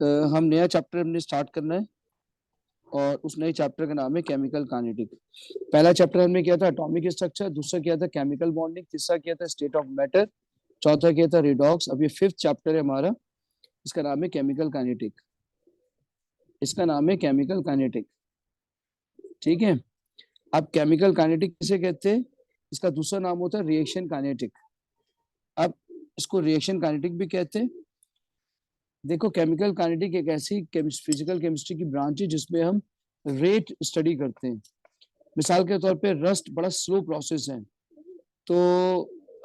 हम नया चैप्टर हमने स्टार्ट करना है और उस नए चैप्टर का नाम है केमिकल काइनेटिक। पहला चैप्टर हमने किया था एटॉमिक स्ट्रक्चर, दूसरा किया था केमिकल बॉन्डिंग, तीसरा किया था स्टेट ऑफ मैटर, चौथा किया था रिडॉक्स। अब ये फिफ्थ चैप्टर है हमारा, इसका नाम है केमिकल काइनेटिक। इसका नाम है केमिकल काइनेटिक, ठीक है। अब केमिकल काइनेटिक किसे कहते हैं? इसका दूसरा नाम होता है रिएक्शन काइनेटिक। अब इसको रिएक्शन काइनेटिक भी कहते हैं। देखो, केमिकल काइनेटिक एक ऐसी फिजिकल केमिस्ट्री की ब्रांच है जिसमें हम रेट स्टडी करते हैं। मिसाल के तौर पे रस्ट बड़ा स्लो प्रोसेस है, तो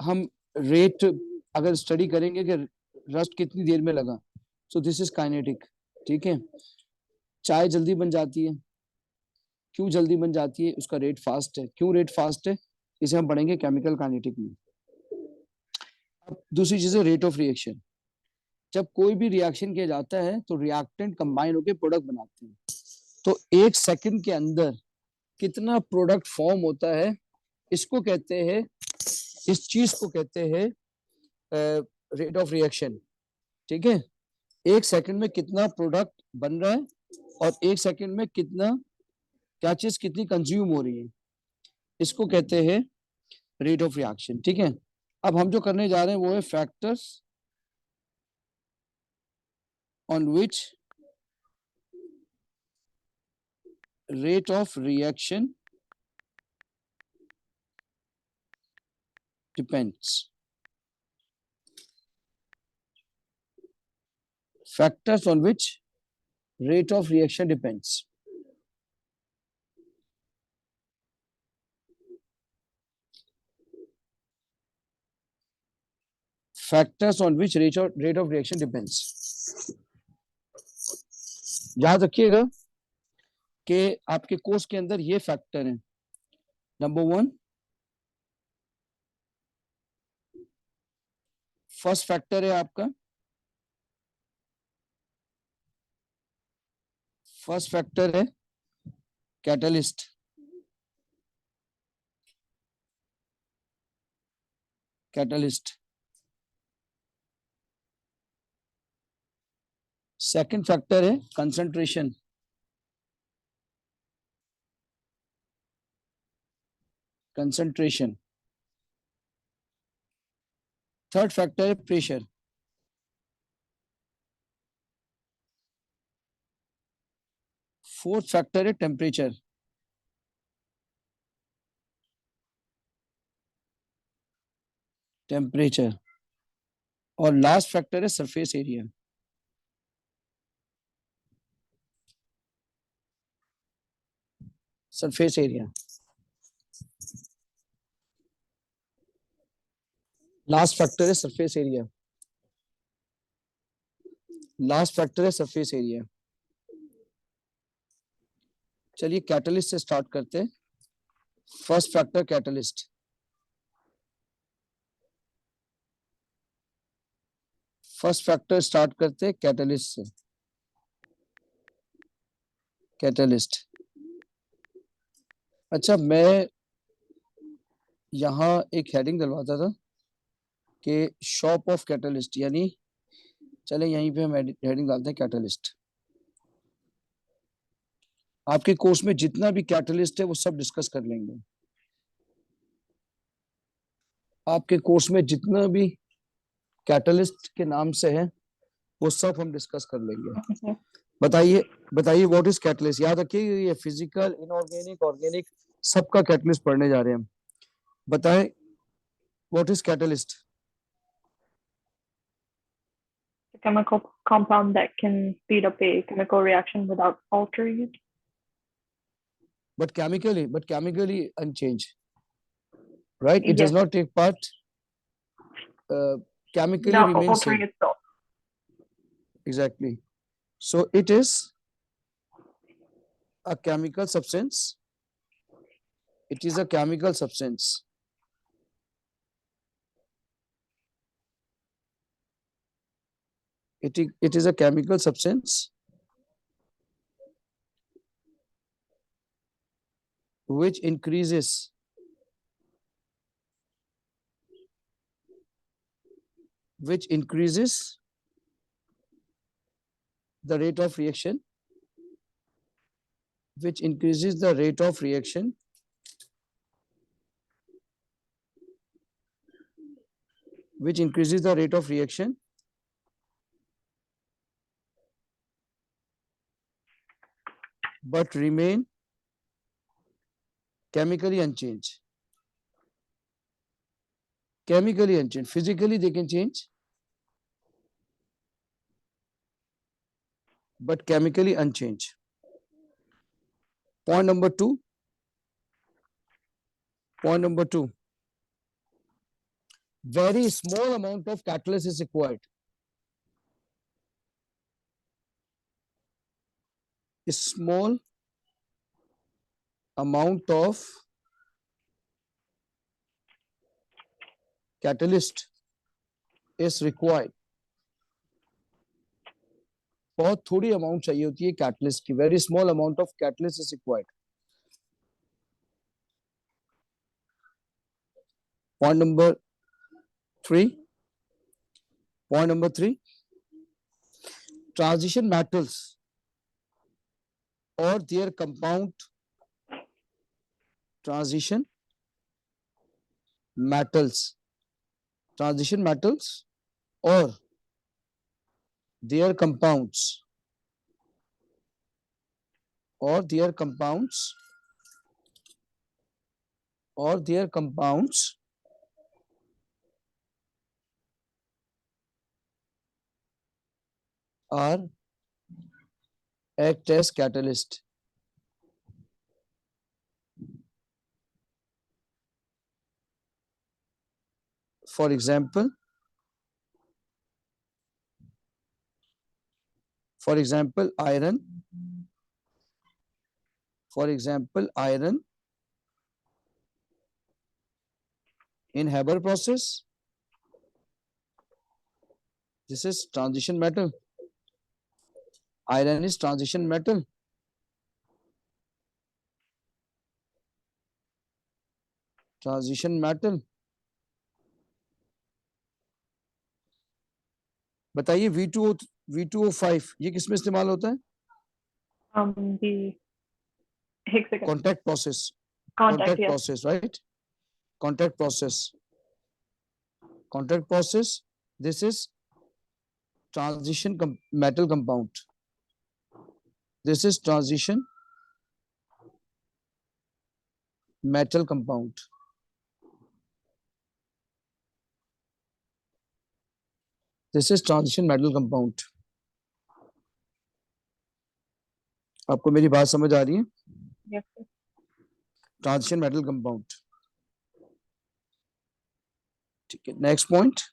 हम रेट अगर स्टडी करेंगे कि रस्ट कितनी देर में लगा, सो दिस इज काइनेटिक, ठीक है। चाय जल्दी बन जाती है, क्यों जल्दी बन जाती है? उसका रेट फास्ट है। क्यों रेट फास्ट है? इसे हम पढ़ेंगे केमिकल काइनेटिक में। अब दूसरी चीज है रेट ऑफ रिएक्शन। जब कोई भी रिएक्शन किया जाता है तो रिएक्टेंट कंबाइन होकर प्रोडक्ट बनाते हैं, तो एक सेकंड के अंदर कितना प्रोडक्ट फॉर्म होता है, इसको कहते हैं, इस चीज को कहते हैं रेट ऑफ रिएक्शन, ठीक है। एक सेकंड में कितना प्रोडक्ट बन रहा है और एक सेकंड में कितना, क्या चीज कितनी कंज्यूम हो रही है, इसको कहते हैं रेट ऑफ रिएक्शन, ठीक है। अब हम जो करने जा रहे हैं वो है factors on which rate of reaction depends. Factors on which rate of reaction depends. Factors on which rate of reaction depends. याद रखिएगा कि आपके कोर्स के अंदर ये फैक्टर है। नंबर 1, फर्स्ट फैक्टर है आपका, फर्स्ट फैक्टर है कैटलिस्ट। कैटलिस्ट। सेकंड फैक्टर है कंसंट्रेशन। कंसंट्रेशन। थर्ड फैक्टर है प्रेशर। फोर्थ फैक्टर है टेम्परेचर। टेम्परेचर। और लास्ट फैक्टर है surface area. Surface area. Last factor है सरफेस एरिया। लास्ट फैक्टर है सरफेस एरिया। चलिए कैटलिस्ट से स्टार्ट करते हैं। First factor catalyst. First factor start करते हैं कैटलिस्ट से। कैटलिस्ट। अच्छा, मैं यहाँ एक हेडिंग डलवाता था कि शॉप ऑफ कैटलिस्ट, यानी चले यहीं पे हम हेडिंग डालते हैं कैटलिस्ट। आपके कोर्स में जितना भी कैटलिस्ट है वो सब डिस्कस कर लेंगे। आपके कोर्स में जितना भी कैटलिस्ट के नाम से है वो सब हम डिस्कस कर लेंगे। बताइए, बताइए व्हाट इज कैटलिस्ट। याद रखिए ये फिजिकल, इनऑर्गेनिक, ऑर्गेनिक सबका कैटलिस्ट पढ़ने जा रहे हैं हम। बताएं what is catalyst. A chemical compound that can speed up a chemical reaction without altering it. But chemically unchanged, right? It does Yes, not take part. Chemically without remains altering same. itself. Exactly. So it is a chemical substance. It is a chemical substance. It is a chemical substance which increases the rate of reaction, which increases the rate of reaction which increases the rate of reaction but remain chemically unchanged. Chemically unchanged. Physically they can change, but chemically unchanged. Point number two. Point number two. Very small amount of catalyst is required. A small amount of catalyst is required. बहुत थोड़ी amount चाहिए होती है catalyst की. Very small amount of catalyst is required. Point number three. Point number three. Transition metals or their compound. Transition metals. Transition metals or their compounds. Or their compounds. Or their compounds. Are act as catalyst. For example, iron. For example, iron in Haber process. This is transition metal. Iron is transition metal. Transition metal. बताइए V2O5 ये किसमें इस्तेमाल होता है? The एक second. Contact process. Contact, yes. process, right? Contact process. Contact process. This is transition metal compound. This is transition metal compound. This is transition metal compound. आपको मेरी बात समझ आ रही है? Yes, sir. Transition metal compound. ठीक है. Next point.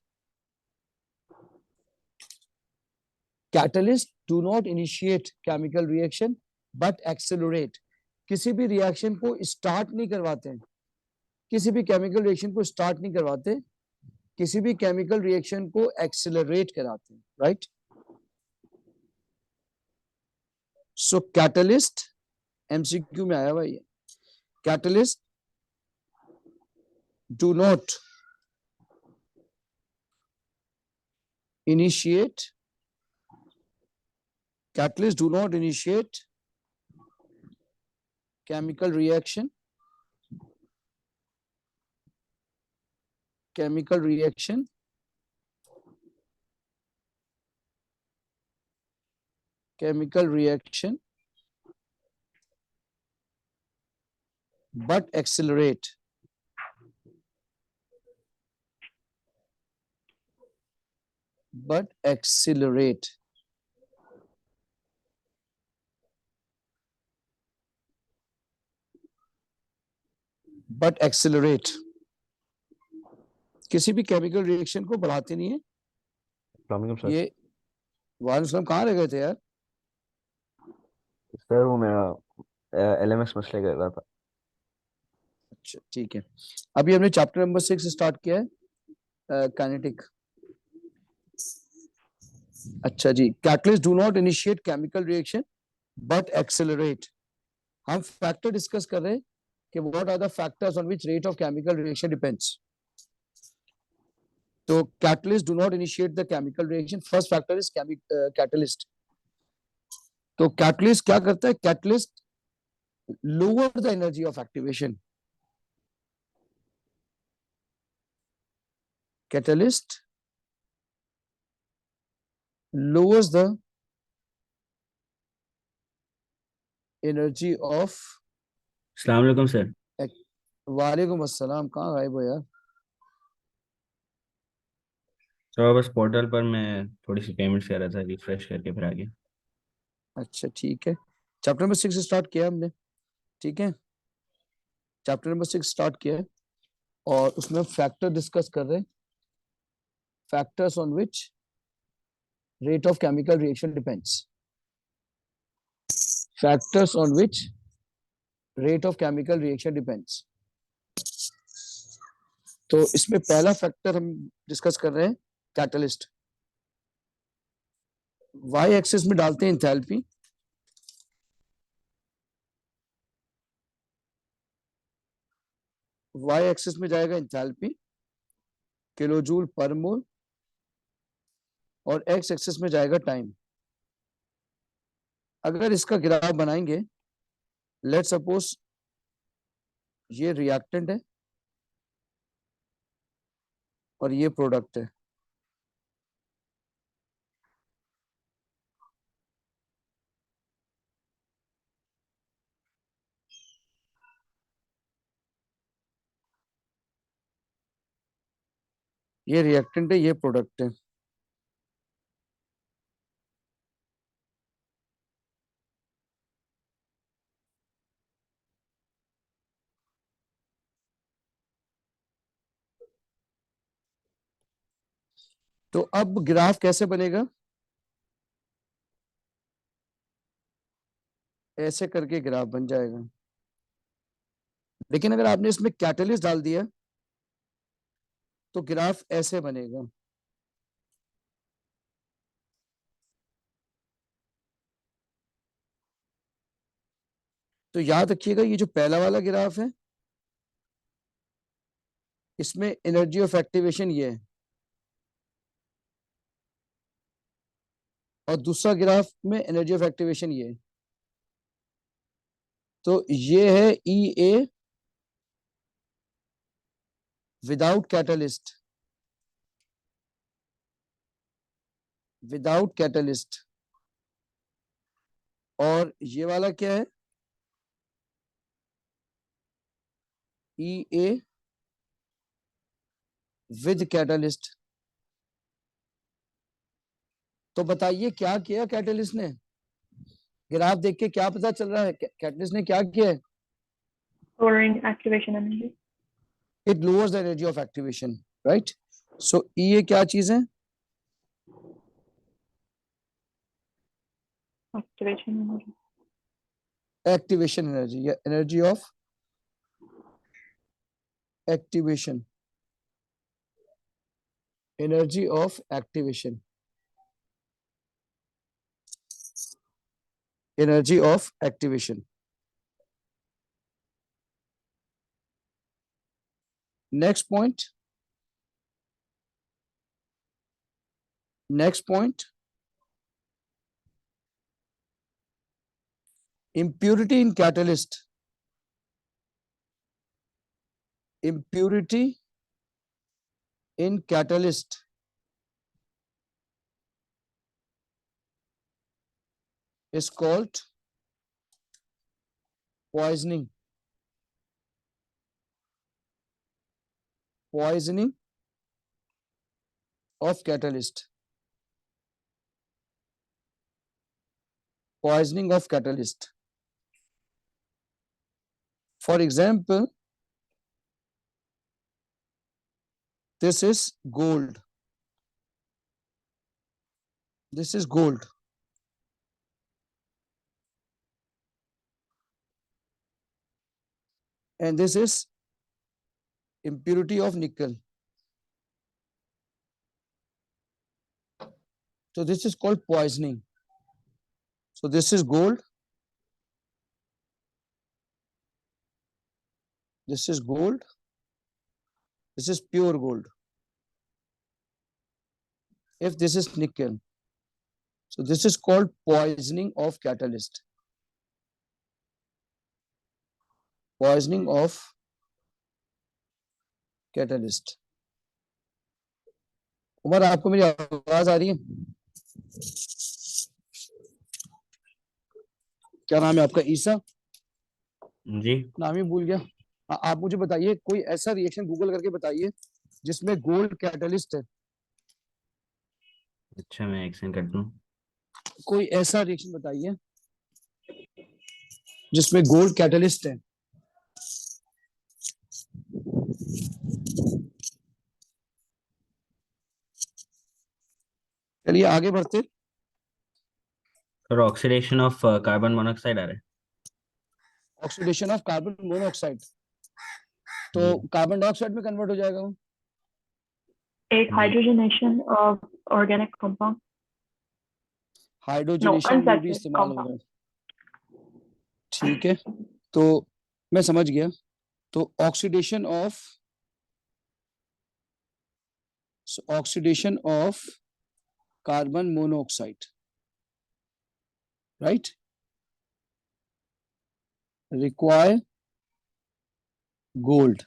Catalysts do not initiate chemical reaction but accelerate. किसी भी रिएक्शन को स्टार्ट नहीं करवाते हैं. किसी भी केमिकल रिएक्शन को स्टार्ट नहीं करवाते. किसी भी केमिकल रिएक्शन को एक्सेलरेट कराते हैं. राइट. सो कैटलिस्ट एमसीक्यू में आया हुआ ये. Catalyst do not initiate. Catalysts do not initiate chemical reaction. Chemical reaction. Chemical reaction. But accelerate. But accelerate. But accelerate. किसी भी केमिकल रिएक्शन को बढ़ाते नहीं है. ये वालेकुम कहाँ रह गए थे यार? सर वो मेरा एलएमएस मसले कर रहा था. अच्छा ठीक है. अभी हमने चैप्टर नंबर 6 स्टार्ट किया है काइनेटिक. अच्छा जी. Catalyst do not initiate chemical reaction but accelerate. हम फैक्टर डिस्कस कर रहे हैं कि what are the factors on which rate of chemical reaction depends. तो catalyst do not initiate the chemical reaction. First factor is catalyst. तो catalyst क्या करता है? Catalyst lower the energy of activation. Catalyst lowers the energy of अस्सलाम वालेकुम sir. वालेकुम अस्सलाम। कहाँ गायब हो यार? सर बस पोर्टल पर मैं थोड़ी सी पेमेंट कर रहा था, रिफ्रेश करके फिर आगे। अच्छा ठीक है। चैप्टर नंबर 6 स्टार्ट किया हमने, ठीक है। चैप्टर नंबर 6 स्टार्ट किया है और उसमें फैक्टर डिस्कस कर रहे हैं। Factors on which rate of chemical reaction depends. Factors on which rate of chemical reaction depends. तो इसमें पहला फैक्टर हम डिस्कस कर रहे हैं कैटलिस्ट। वाई एक्सिस में डालते हैं एंथैल्पी, वाई एक्सिस में जाएगा एंथैल्पी किलोजूल पर मोल और एक्स एक्सिस में जाएगा टाइम। अगर इसका ग्राफ बनाएंगे, लेट सपोज ये रिएक्टेंट है और ये प्रोडक्ट है। ये रिएक्टेंट है, ये प्रोडक्ट है। तो अब ग्राफ कैसे बनेगा? ऐसे करके ग्राफ बन जाएगा। लेकिन अगर आपने इसमें कैटलिस्ट डाल दिया तो ग्राफ ऐसे बनेगा। तो याद रखिएगा, ये जो पहला वाला ग्राफ है इसमें एनर्जी ऑफ एक्टिवेशन ये है, और दूसरा ग्राफ में एनर्जी ऑफ एक्टिवेशन ये है। तो ये है ई ए विदाउट कैटलिस्ट, विदाउट कैटलिस्ट। और ये वाला क्या है? ई ए विद कैटलिस्ट। तो बताइए क्या किया कैटलिस्ट ने? ग्राफ देख के क्या पता चल रहा है कैटलिस्ट ने क्या किया है? Lowering activation energy. It lowers the energy of activation, right. So E A क्या चीज है? Activation energy. एक्टिवेशन एनर्जी या energy of activation, energy of activation, energy of activation. Next point, next point, impurity in catalyst, impurity in catalyst is called poisoning, poisoning of catalyst, poisoning of catalyst. For example, this is gold, this is gold, and this is impurity of nickel. So this is called poisoning. So this is gold, this is gold, this is pure gold. If this is nickel, So this is called poisoning of catalyst. Poisoning of catalyst. Umar, आपको मेरी आवाज आ रही है? क्या नाम है आपका? ईसा जी। नाम ही भूल गया। आप मुझे बताइए कोई ऐसा रिएक्शन गूगल करके बताइए जिसमें गोल्ड कैटलिस्ट है। अच्छा, मैं एक सेकंड करता हूँ। कोई ऐसा रिएक्शन बताइए जिसमें गोल्ड कैटलिस्ट है। चलिए आगे बढ़ते। Sir, oxidation of carbon monoxide आ रहा है। ऑक्सीडेशन ऑफ कार्बन मोनोऑक्साइड, तो जी। कार्बन डाइऑक्साइड में कन्वर्ट हो जाएगा वो। एक जी। hydrogenation of organic compound. No, hydrogenation में भी unsaturated इस्तेमाल compound. होगा। ठीक है, तो मैं समझ गया। तो oxidation of carbon monoxide, right, require gold.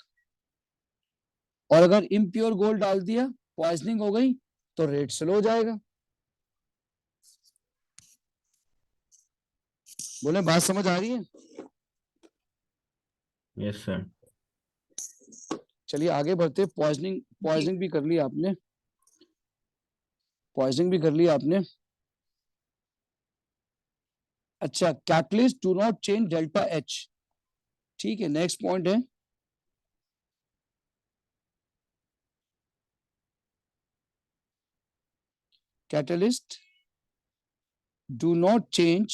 और अगर इम्प्योर गोल्ड डाल दिया, पॉइजनिंग हो गई, तो रेट स्लो हो जाएगा। बोले बात समझ आ रही है? Yes sir. चलिए आगे बढ़ते। पॉइजनिंग भी कर ली आपने, पॉइजनिंग भी कर ली आपने। अच्छा, catalyst do not change delta H. ठीक है, नेक्स्ट पॉइंट है catalyst do not change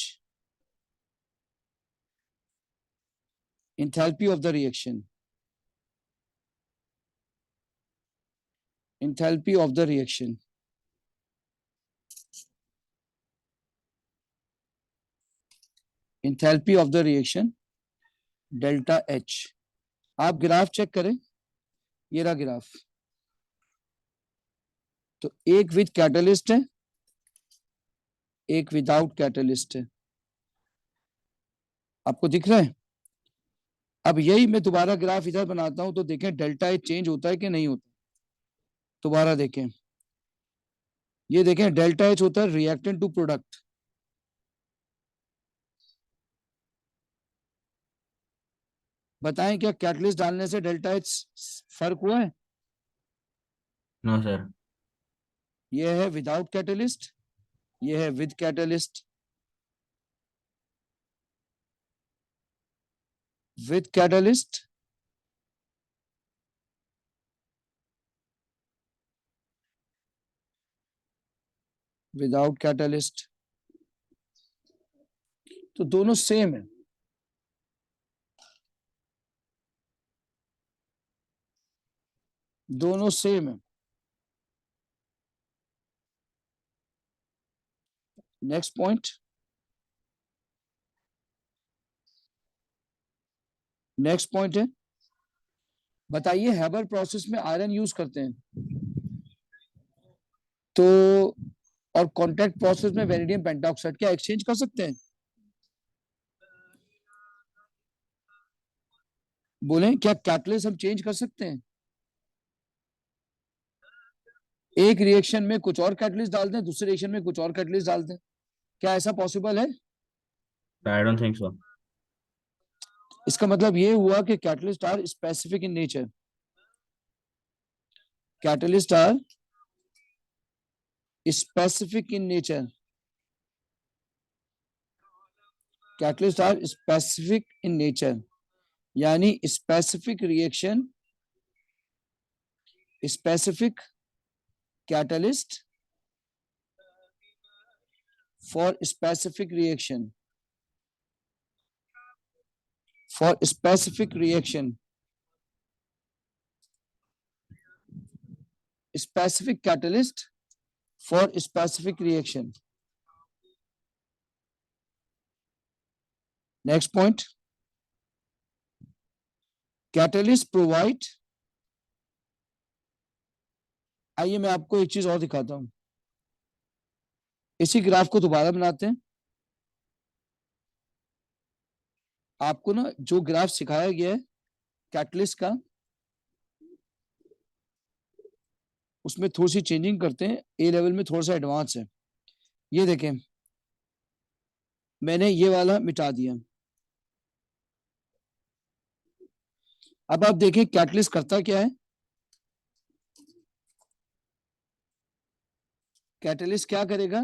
enthalpy of the reaction. Enthalpy of the reaction. Enthalpy of the reaction delta H. आप ग्राफ चेक करें, ये रहा ग्राफ। तो एक विद कैटलिस्ट है, एक विदाउट कैटलिस्ट है। आपको दिख रहा है? अब यही मैं दोबारा ग्राफ इधर बनाता हूं, तो देखें डेल्टा एच चेंज होता है कि नहीं होता। दोबारा देखें, ये देखें डेल्टा एच होता है रिएक्टेंट टू प्रोडक्ट। बताएं क्या कैटलिस्ट डालने से डेल्टा एच फर्क हुआ है? No sir. ये है विदाउट कैटलिस्ट, ये है with catalyst. With catalyst without catalyst, तो दोनों सेम है। दोनों सेम है। नेक्स्ट पॉइंट, नेक्स्ट पॉइंट है, बताइए हैबर प्रोसेस में आयरन यूज करते हैं, तो और कॉन्टैक्ट प्रोसेस में वेनेडियम पेंटाऑक्साइड, क्या एक्सचेंज कर सकते हैं? बोले क्या कैटलिस्ट हम चेंज कर सकते हैं? एक रिएक्शन में कुछ और कैटलिस्ट डाल दें, दूसरे रिएक्शन में कुछ और कैटलिस्ट डाल दें, क्या ऐसा पॉसिबल है? I don't think so. इसका मतलब ये हुआ कि catalyst are specific in nature. Catalyst are specific in nature. Catalyst are specific in nature, यानी specific reaction, specific catalyst for specific reaction, for specific reaction, specific catalyst for specific reaction. Next point, catalyst provide, आइए मैं आपको एक चीज और दिखाता हूं। इसी ग्राफ को दोबारा बनाते हैं। आपको ना जो ग्राफ सिखाया गया है कैटलिस्ट का, उसमें थोड़ी सी चेंजिंग करते हैं, ए लेवल में थोड़ा सा एडवांस है। ये देखें, मैंने ये वाला मिटा दिया। अब आप देखें कैटलिस्ट करता क्या है। कैटलिस्ट क्या करेगा,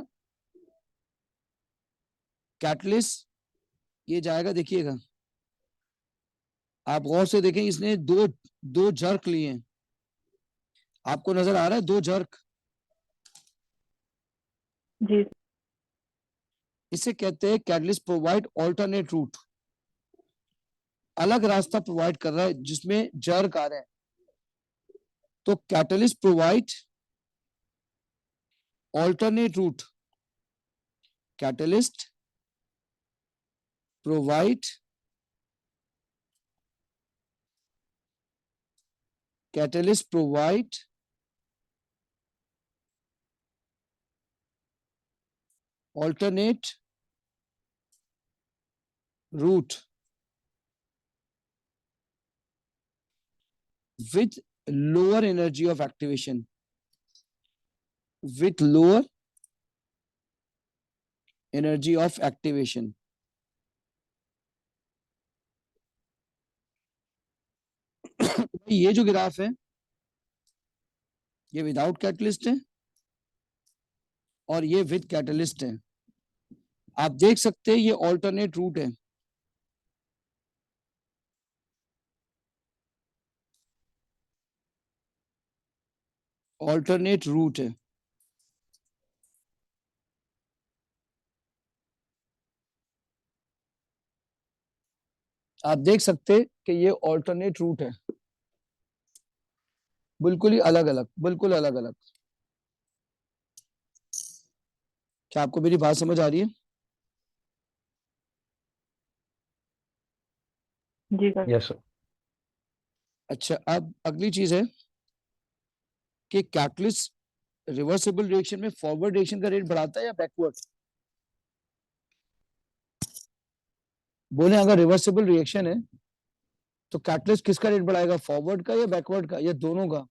कैटलिस्ट ये जाएगा, देखिएगा आप गौर से देखें, इसने दो दो जर्क लिए हैं, आपको नजर आ रहा है, दो जर्क। जी इसे कहते हैं कैटलिस्ट प्रोवाइड ऑल्टरनेट रूट, अलग रास्ता प्रोवाइड कर रहा है जिसमें जर्क आ रहे हैं। तो catalyst provide alternate route, catalyst provide catalyst provide alternate route with lower energy of activation, with lower energy of activation. ये जो ग्राफ है ये विदाउट कैटलिस्ट है और ये विद कैटलिस्ट है। आप देख सकते हैं ये ऑल्टरनेट रूट है। ऑल्टरनेट रूट है। आप देख सकते हैं कि ये ऑल्टरनेट रूट है, बिल्कुल ही अलग अलग, बिल्कुल अलग अलग। क्या आपको मेरी बात समझ आ रही है? जी सर। Yes sir. अच्छा, अब अगली चीज है कि कैटलिस्ट रिवर्सिबल रिएक्शन में फॉरवर्ड रिएक्शन का रेट बढ़ाता है या बैकवर्ड? बोले अगर रिवर्सिबल रिएक्शन है तो कैटलिस्ट किसका रेट बढ़ाएगा, फॉरवर्ड का या बैकवर्ड का या दोनों का?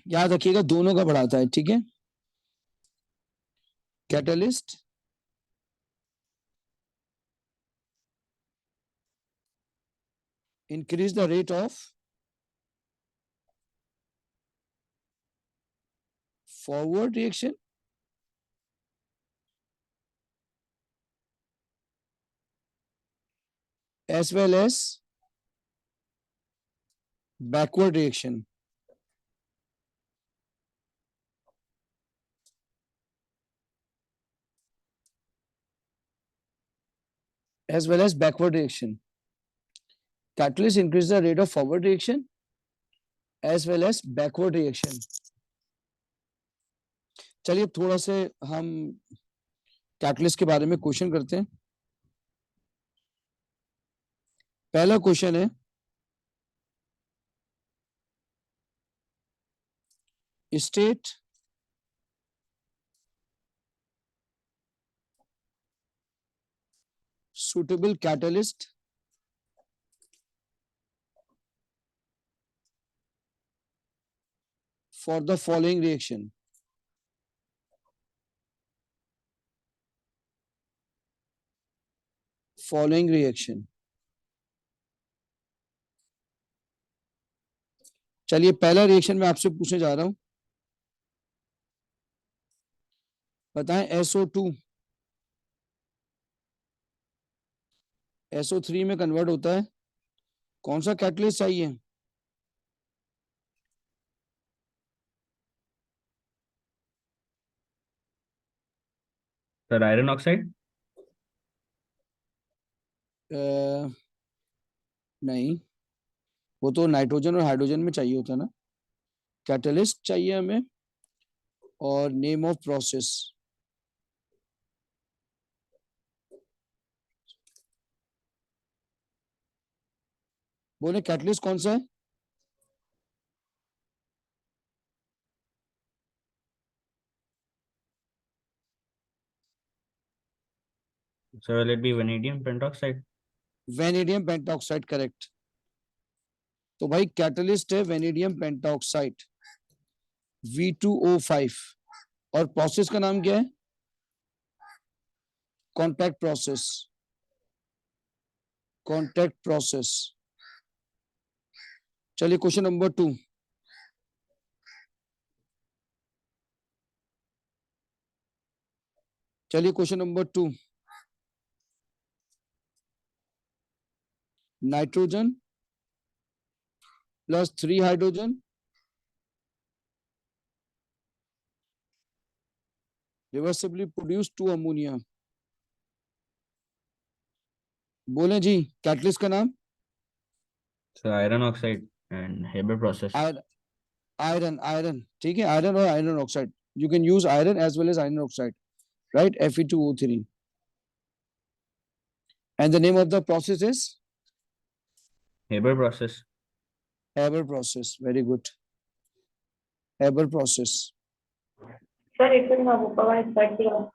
याद रखिएगा दोनों का बढ़ाता है, ठीक है। Catalyst increase the rate of forward reaction as well as backward reaction. As well as backward reaction. Catalyst increase the rate of forward reaction as well as backward reaction. चलिए अब थोड़ा से हम कैटलिस्ट के बारे में क्वेश्चन करते हैं। पहला क्वेश्चन है, state suitable catalyst for the following reaction. Following reaction. चलिए पहला रिएक्शन मैं आपसे पूछने जा रहा हूं, बताएं SO2 SO3 में कन्वर्ट होता है, कौन सा कैटलिस्ट चाहिए? Sir iron oxide. नहीं, वो तो नाइट्रोजन और हाइड्रोजन में चाहिए होता है ना। कैटलिस्ट चाहिए हमें और नेम ऑफ प्रोसेस। बोले कैटलिस्ट कौन सा है? So will it be vanadium pentoxide? Vanadium pentoxide, correct. तो भाई कैटलिस्ट है वेनेडियम पेंटॉक्साइड V2O5, और प्रोसेस का नाम क्या है? Contact process, contact process. चलिए क्वेश्चन नंबर 2। चलिए question number 2। Nitrogen plus 3 hydrogen reversibly produce 2 ammonia. बोले जी कैटलिस्ट का नाम? So iron oxide and Haber process. Iron, iron, ठीक है, आयरन और iron oxide. You can use iron as well as iron oxide, right? Fe2O3। And the name of the process is Haber process. Haber process, very good, Haber process। Sir, it will have provide background.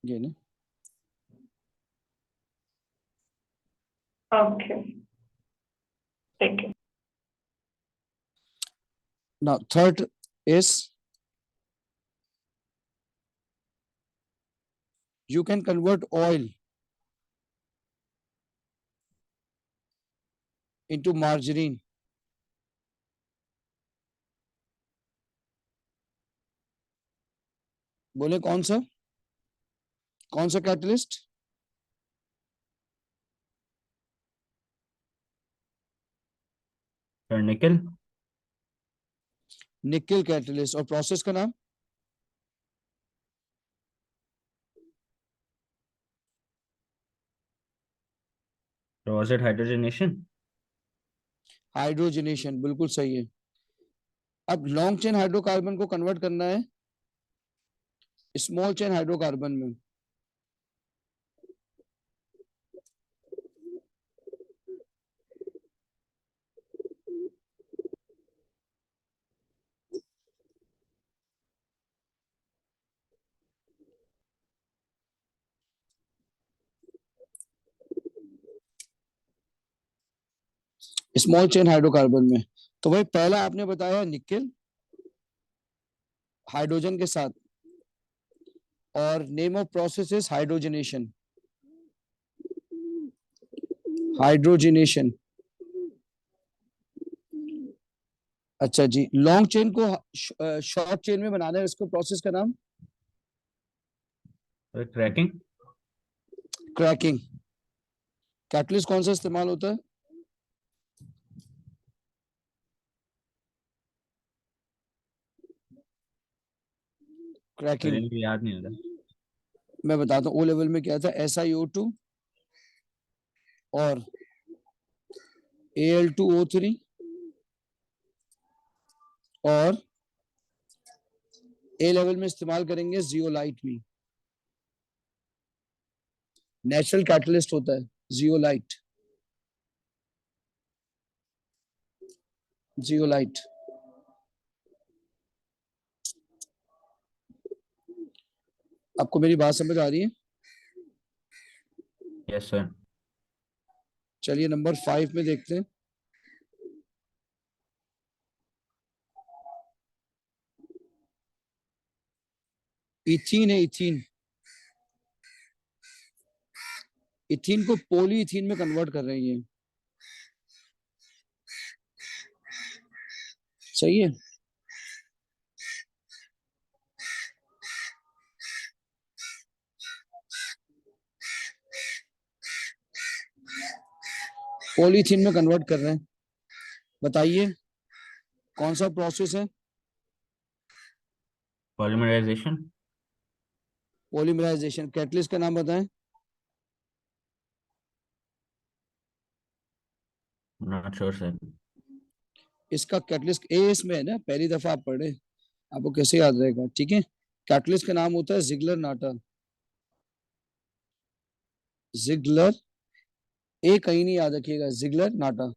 ये ना, Okay. Thank you. now third is you can convert oil into margarine। बोले कौन सा catalyst? So nickel. Nickel catalyst, और process का नाम? So was it hydrogenation? Hydrogenation, बिल्कुल सही है। अब लॉन्ग चेन हाइड्रोकार्बन को कन्वर्ट करना है स्मॉल चेन हाइड्रोकार्बन में। स्मॉल चेन हाइड्रोकार्बन में, तो भाई पहला आपने बताया निकेल हाइड्रोजन के साथ, और name of process is hydrogenation, hydrogenation. अच्छा जी, लॉन्ग चेन को शॉर्ट चेन में बनाना है, इसको प्रोसेस का नाम? So cracking. क्रैकिंग। कैटलिस्ट कौन सा इस्तेमाल होता है? क्रैकिंग, मुझे इनको याद नहीं आ रहा। मैं बताता हूँ। ओ लेवल में क्या था? SiO2 और Al2O3 और ए लेवल में इस्तेमाल करेंगे जियोलाइट भी, नेचुरल कैटलिस्ट होता है जियोलाइट, जियोलाइट। आपको मेरी बात समझ आ रही है? Yes sir. चलिए नंबर 5 में देखते हैं। इथीन है, इथीन। इथीन को पॉलीइथीन में कन्वर्ट कर रही है, सही है। पॉलीथीन में कन्वर्ट कर रहे हैं, बताइए कौन सा प्रोसेस है? Polymerization. पॉलीमराइजेशन। कैटलिस्ट का नाम बताएं। Not sure sir. इसका कैटलिस्ट ए इसमें है ना, पहली दफा आप पढ़े, आपको कैसे याद रहेगा? ठीक है, कैटलिस्ट का नाम होता है जिगलर नाटा, जिगलर ए कहीं नहीं याद रखिएगा, जिगलर नाटा,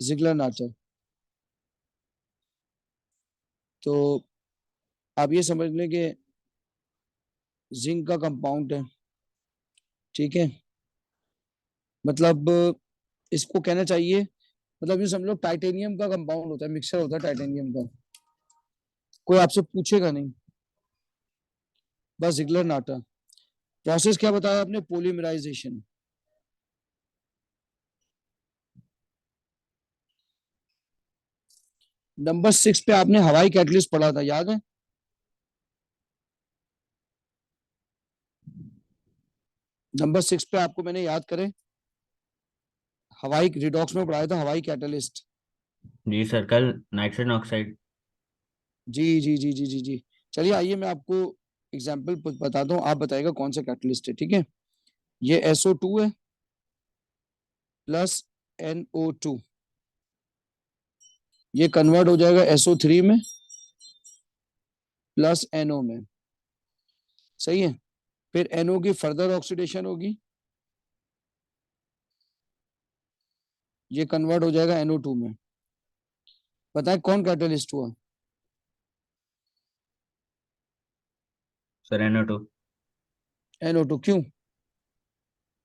जिगलर नाटा। तो आप ये समझ लें कि जिंक का कंपाउंड है, ठीक है। मतलब इसको कहना चाहिए, मतलब ये समझ लो टाइटेनियम का कंपाउंड होता है, मिक्सचर होता है टाइटेनियम का, कोई आपसे पूछेगा नहीं, बस जिगलर नाटा। प्रोसेस क्या बताया आपने, पॉलीमराइजेशन। नंबर 6 पे आपने हवाई कैटलिस्ट पढ़ा था, याद है? नंबर 6 पे आपको मैंने याद करे, हवाई रिडॉक्स में पढ़ाया था हवाई कैटलिस्ट। जी सर, कल नाइट्रोजन ऑक्साइड। जी जी जी जी जी जी। चलिए आइए मैं आपको एग्जाम्पल बताता हूँ, आप बताइएगा कौन सा कैटलिस्ट है, ठीक है। ये SO2 है प्लस NO2, ये कन्वर्ट हो जाएगा SO3 में प्लस NO में, सही है। फिर NO की फर्दर ऑक्सीडेशन होगी, ये कन्वर्ट हो जाएगा NO2 में। बताएं कौन कैटलिस्ट हुआ? सर NO2, NO2, क्यों?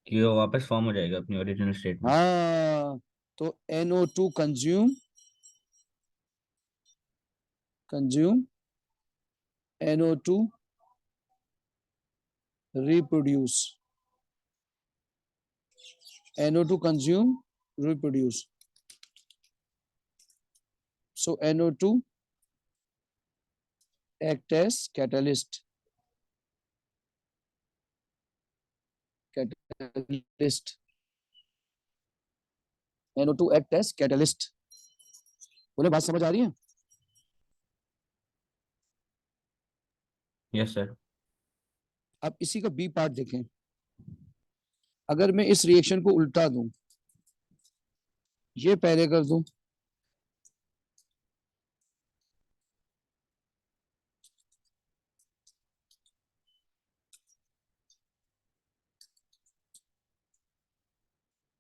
कि वो वापस फॉर्म हो जाएगा अपनी ओरिजिनल स्टेट में। हाँ, तो NO2 consume NO2 reproduce, NO2 consume reproduce, so NO2 act as catalyst, catalyst, NO2 act as catalyst। बोले बात समझ आ रही है? Yes sir. अब इसी का बी पार्ट देखें, अगर मैं इस रिएक्शन को उल्टा दूं, ये पहले कर दूं,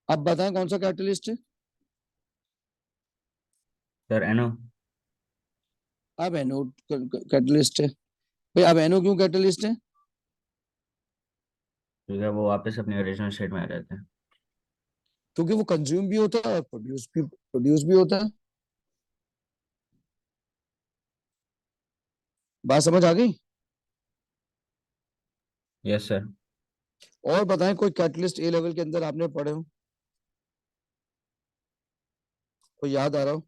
अब बताएं कौन सा कैटलिस्ट है? Sir NO। अब NO कैटलिस्ट है भाई, अब NO क्यों कैटलिस्ट है? क्योंकि वो वापस अपनी ओरिजिनल स्टेट में आ जाते हैं। क्योंकि वो कंज्यूम भी होता है और प्रोड्यूस भी होता है। बात समझ आ गई? Yes sir. और बताएं कोई कैटलिस्ट ए लेवल के अंदर आपने पढ़े हो, कोई याद आ रहा हो?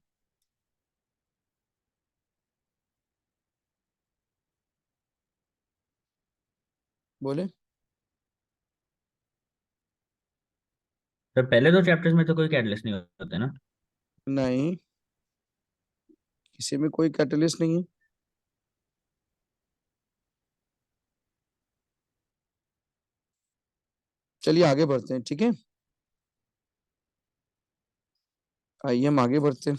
बोले। सर पहले दो चैप्टर्स में तो कोई कैटलिस्ट नहीं होते ना। नहीं, किसी में कोई कैटलिस्ट नहीं है। चलिए आगे बढ़ते हैं, ठीक है। आइए हम आगे बढ़ते हैं,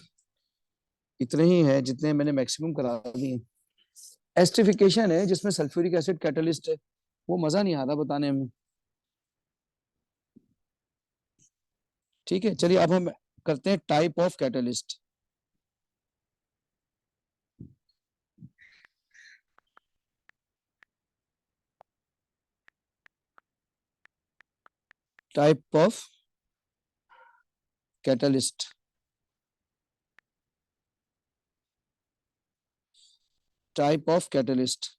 इतने ही है जितने मैंने मैक्सिमम करा दिए। एस्टिफिकेशन है जिसमें सल्फ्यूरिक एसिड कैटलिस्ट है, वो मजा नहीं आ रहा बताने में, ठीक है। चलिए अब हम करते हैं type of catalyst. Type of catalyst, type of catalyst.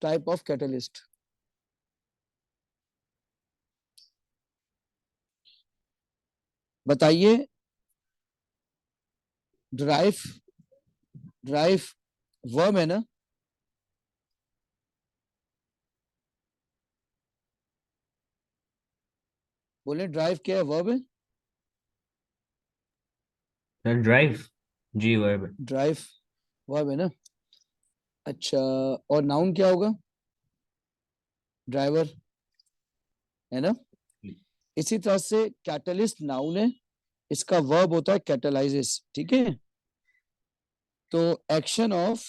Type of catalyst, बताइए। ड्राइव, ड्राइव वर्ब है ना? बोले ड्राइव क्या है, वर्ब है? सर ड्राइव, जी वर्ब। ड्राइव वर्ब है ना? अच्छा, और नाउन क्या होगा? ड्राइवर, है ना? इसी तरह से कैटलिस्ट नाउन है, इसका वर्ब होता है कैटलाइजेस, ठीक है। तो action of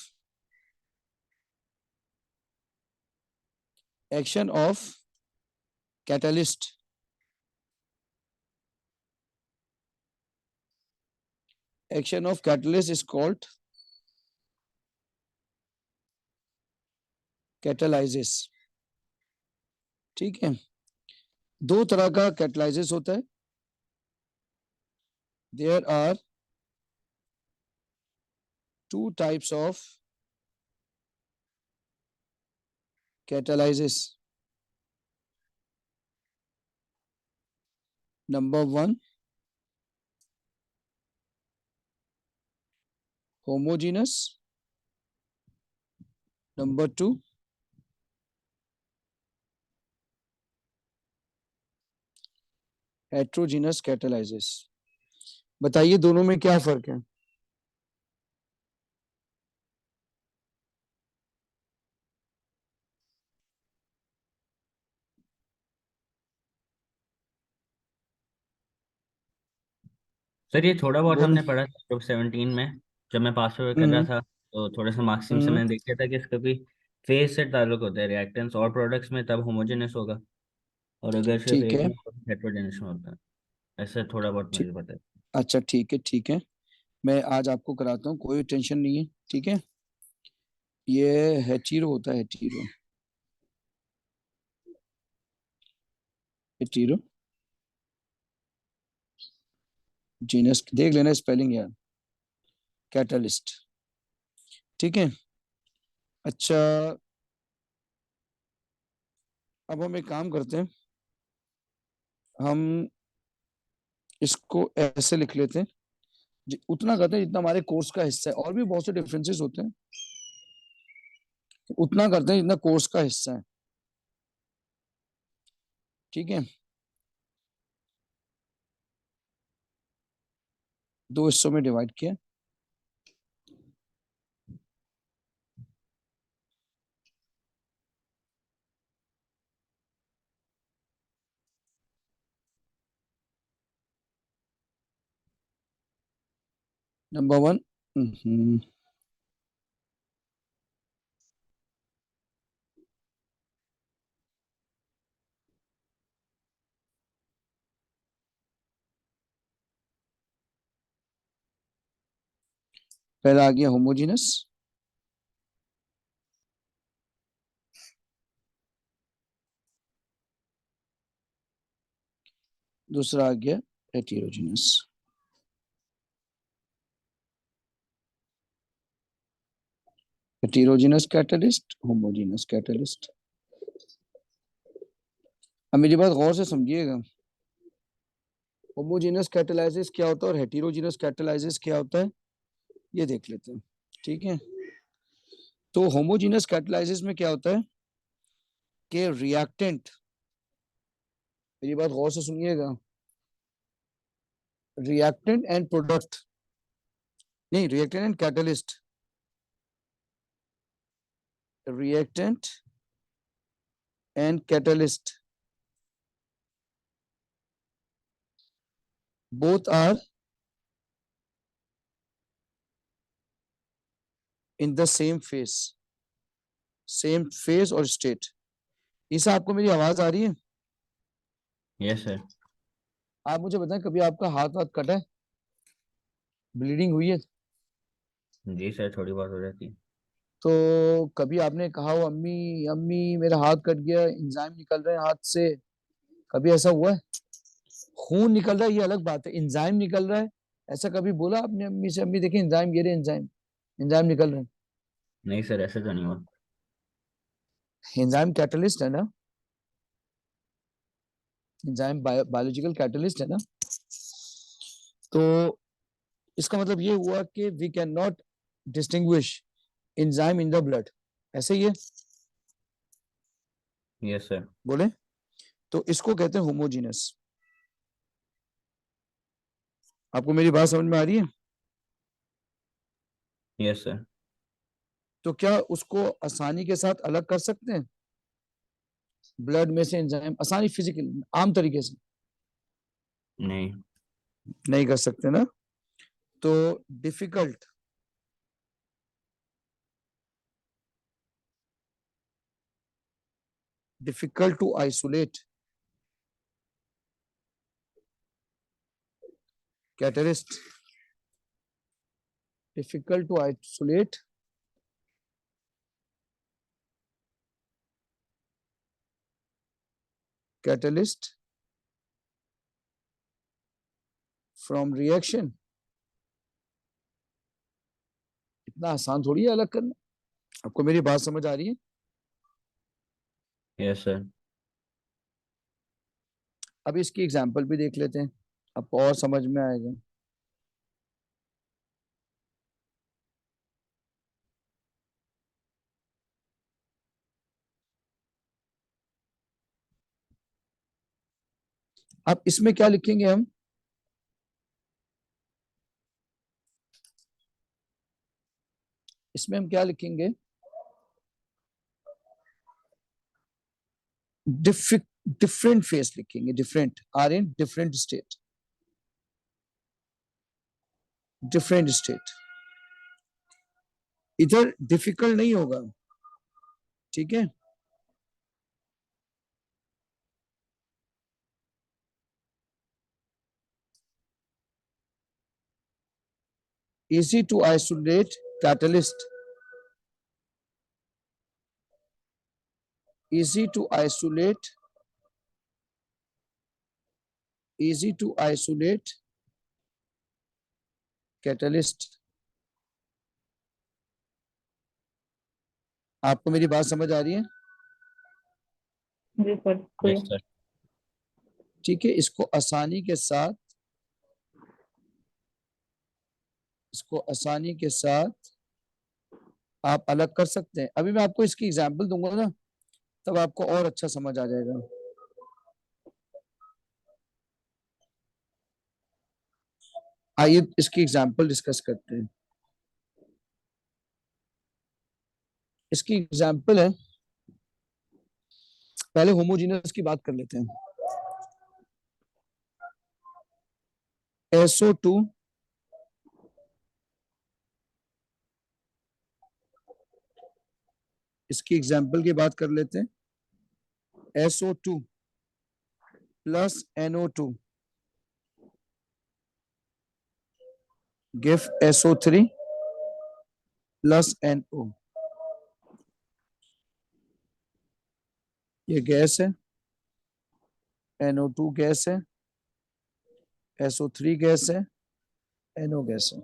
catalyst is called catalysis. ठीक है, दो तरह का कैटलाइसिस होता है. There are two types of catalysis. Number one, homogeneous. Number two, heterogeneous catalysis. बताइए दोनों में क्या फर्क है? सर ये थोड़ा बहुत बोलो. हमने पढ़ा था ग्रुप 17 में, जब मैं पास आउट कर रहा था, तो थोड़ा सा मार्क्सिंग से मैंने देखा था कि इसका भी फेज से ताल्लुक होता है, रिएक्टेंट्स और प्रोडक्ट्स में तब होमोजेनस होगा, और अगर सिर्फ ठीक एक है. में हेटेरोजेनस में होता है. ऐसा थोड़ा बहुत ठीक. मुझे पता है. अच्छा ठीक है, ठीक है, मैं आज आपको कराता हूँ, कोई टेंशन नहीं है. ठीक है, ये हेटीरो होता है, हेटीरो. हेटीरो जीनस देख लेना स्पेलिंग यार. कैटलिस्ट. ठीक है. अच्छा, अब हम एक काम करते हैं, हम इसको ऐसे लिख लेते हैं. उतना करते हैं जितना हमारे कोर्स का हिस्सा है, और भी बहुत से डिफरेंसेस होते हैं, उतना करते हैं जितना कोर्स का हिस्सा है. ठीक है, दो हिस्सों में डिवाइड किया. नंबर वन, पहला आ गया होमोजीनस. दूसरा आ गया heterogeneous. Heterogeneous catalyst, homogeneous catalyst. अब मेरी बात गौर से समझिएगा, होमोजीनस कैटलाइसिस क्या होता है और हेटेरोजीनस कैटलाइसिस क्या होता है, ये देख लेते हैं. ठीक है, तो होमोजीनस कैटलाइसिस में क्या होता है कि रिएक्टेंट, मेरी बात गौर से सुनिएगा, रिएक्टेंट एंड प्रोडक्ट, नहीं, reactant and catalyst, reactant and catalyst both are in the same phase और state. इसे आपको मेरी आवाज आ रही है? Yes sir. आप मुझे बताएं, कभी आपका हाथ कटा है, ब्लीडिंग हुई है? जी सर, थोड़ी बहुत हो जाती है. तो कभी आपने कहा हो अम्मी अम्मी मेरा हाथ कट गया, एंजाइम निकल रहे हैं हाथ से, कभी ऐसा हुआ है? खून निकल रहा है ये अलग बात है, एंजाइम निकल रहा है, ऐसा कभी बोला आपने अम्मी से, अम्मी देखिए एंजाइम, ये रहे एंजाइम, एंजाइम निकल रहे हैं? नहीं सर, ऐसा तो नहीं हुआ. एंजाइम कैटलिस्ट है ना, एंजाइम बायोलॉजिकल कैटलिस्ट है ना. तो इसका मतलब ये हुआ कि we can not distinguish enzyme in the blood, ऐसे ही है, यस सर. बोले? तो इसको कहते हैं होमोजीनस. आपको मेरी बात समझ में आ रही है? Yes sir. तो क्या उसको आसानी के साथ अलग कर सकते हैं ब्लड में से एंजाइम, आसानी फिजिकल आम तरीके से? नहीं. नहीं कर सकते ना. तो difficult difficult to isolate, catalyst, difficult to isolate, catalyst from reaction. इतना आसान थोड़ी है अलग करना। आपको मेरी बात समझ आ रही है? Yes sir. अब इसकी एग्जांपल भी देख लेते हैं, आपको और समझ में आएगा। अब इसमें क्या लिखेंगे हम? इसमें हम क्या लिखेंगे? डिफरेंट फेस लिखेंगे, different, are in different state, different state. इधर डिफिकल्ट नहीं होगा, ठीक है? easy to isolate catalyst, easy to isolate, easy to isolate catalyst। आपको मेरी बात समझ आ रही है? जी सर, यस clear. सर। ठीक है, इसको आसानी के साथ, इसको आसानी के साथ आप अलग कर सकते हैं। अभी मैं आपको इसकी एग्जांपल दूंगा ना, तब आपको और अच्छा समझ आ जाएगा। आइए इसकी एग्जांपल डिस्कस करते हैं। इसकी एग्जांपल है, पहले होमोजेनियस की बात कर लेते हैं। SO2 इसकी एग्जांपल की बात कर लेते हैं। SO2 plus NO2 give SO3 plus NO। ये गैस है, NO2 गैस है, SO3 गैस है, NO गैस है।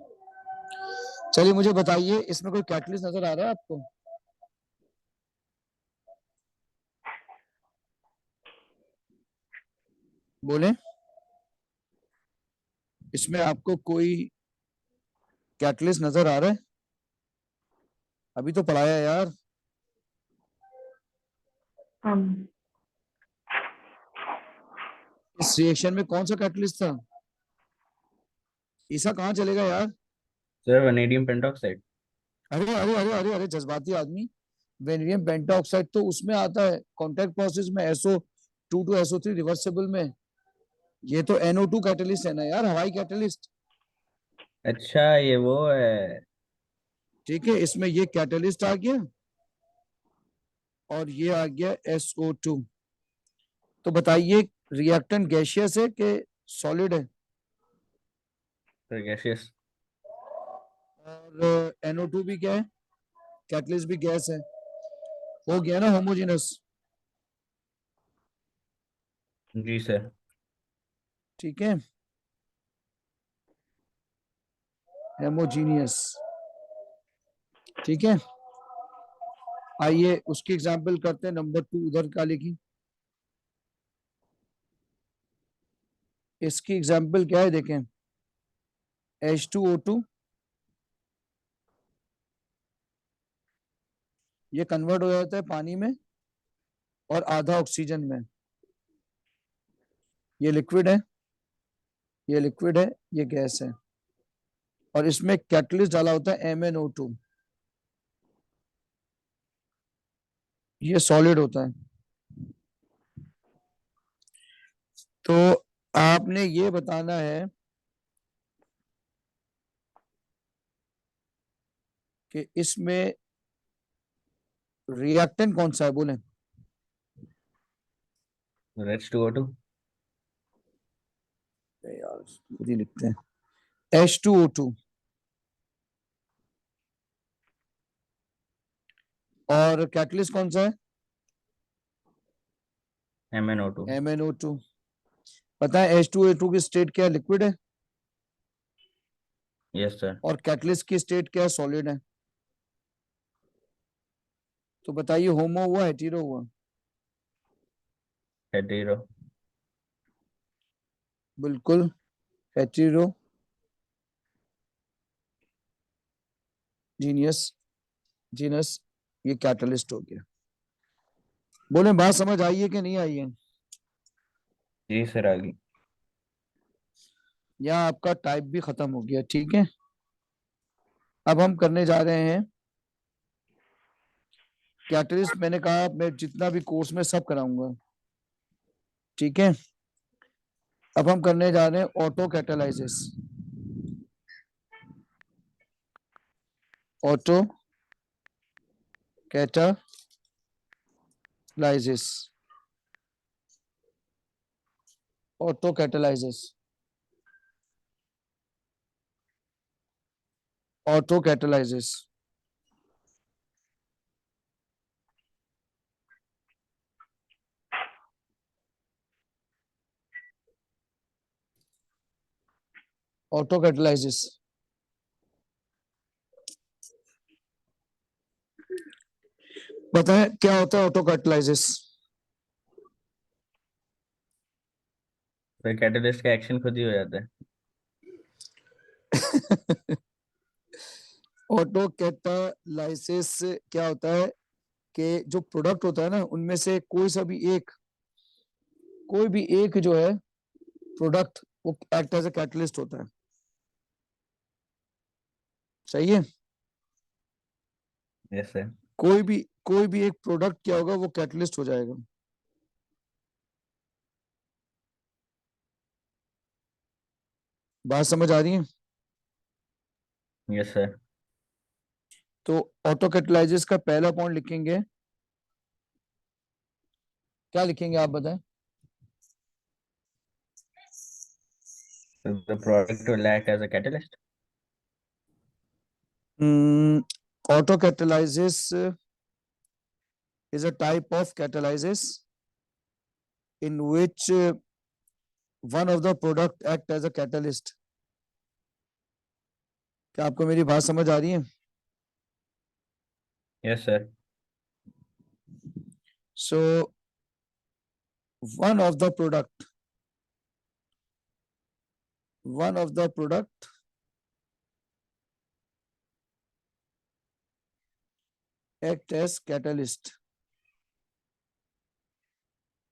चलिए मुझे बताइए, इसमें कोई कैटलिस्ट नजर आ रहा है आपको? बोले, इसमें आपको कोई कैटलिस्ट नजर आ रहा है? अभी तो पढ़ाया यार। Um, इस रिएक्शन में कौन सा कैटलिस्ट था? ईसा कहाँ चलेगा यार? Sir vanadium pentoxide. अरे अरे अरे अरे अरे, जज्बाती आदमी। वेनेडियम पेंटाऑक्साइड तो उसमें आता है कॉन्टैक्ट प्रोसेस में, SO2 टू SO3 रिवर्सिबल में। ये तो NO2 कैटलिस्ट है ना यार, हवाई कैटलिस्ट। अच्छा ये वो है। ठीक है, इसमें ये कैटलिस्ट आ गया और ये आ गया SO2। तो बताइए रिएक्टेंट गैसियस है कि सॉलिड है? Sir gaseous. और NO2 भी क्या है? कैटलिस्ट भी गैस है। हो गया ना होमोजेनस? जी सर। ठीक है, होमोजीनियस। ठीक है, आइए उसकी एग्जांपल करते हैं। नंबर 2 उधर का लिखी। इसकी एग्जांपल क्या है देखें। H2O2 ये कन्वर्ट हो जाता है पानी में और आधा ऑक्सीजन में। ये लिक्विड है, ये लिक्विड है, ये गैस है। और इसमें कैटलिस्ट डाला होता है MnO2, ये सॉलिड होता है। तो आपने ये बताना है कि इसमें रिएक्टेंट कौन सा है, बोले। H2O2 यार खुद ही लिखते हैं H2O2। और कैटलिस्ट कौन सा है? MnO2 MnO2। पता है H2O2 की स्टेट क्या है? लिक्विड है। यस सर और कैटलिस्ट की स्टेट क्या है? सॉलिड है। तो बताइए होमो हुआ हेटेरो हुआ? हेटेरो बिल्कुल हेटेरो जीनियस जीनस। ये कैटलिस्ट हो गया। बोले बात समझ आई है कि नहीं आई है? जी सर आ गई यहाँ आपका टाइप भी खत्म हो गया। ठीक है, अब हम करने जा रहे हैं कैटलिस्ट। मैंने कहा मैं जितना भी कोर्स में सब कराऊंगा। ठीक है, अब हम करने जा रहे हैं auto catalysis. Auto catalysis auto catalysis auto catalysis. Auto catalysis बताएं क्या होता है ऑटो कैटालाइसिस? फिर कैटलिस्ट का एक्शन खुद ही हो जाता है ऑटो कैटालाइसिस क्या होता है कि जो प्रोडक्ट होता है ना, उनमें से कोई भी एक जो है प्रोडक्ट, वो एक्ट एज ए कैटलिस्ट होता है। सही है? यस सर कोई भी एक प्रोडक्ट क्या होगा, वो कैटलिस्ट हो जाएगा। बात समझ आ रही है? यस सर तो ऑटो कैटालाइसिस का पहला पॉइंट लिखेंगे। क्या लिखेंगे आप बताएं? the product will act as a catalyst Auto catalysis is a type of catalysis in which one of the product act as a catalyst. क्या आपको मेरी बात समझ आ रही है? yes sir So one of the product act as catalyst.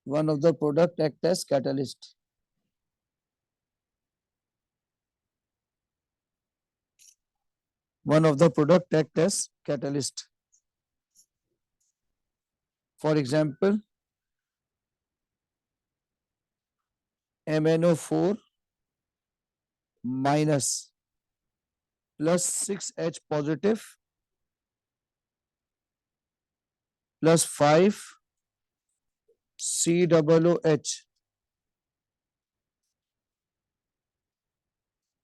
One of the product act as catalyst. One of the product act as catalyst. For example, MnO4 minus plus 6H positive plus 5 COOH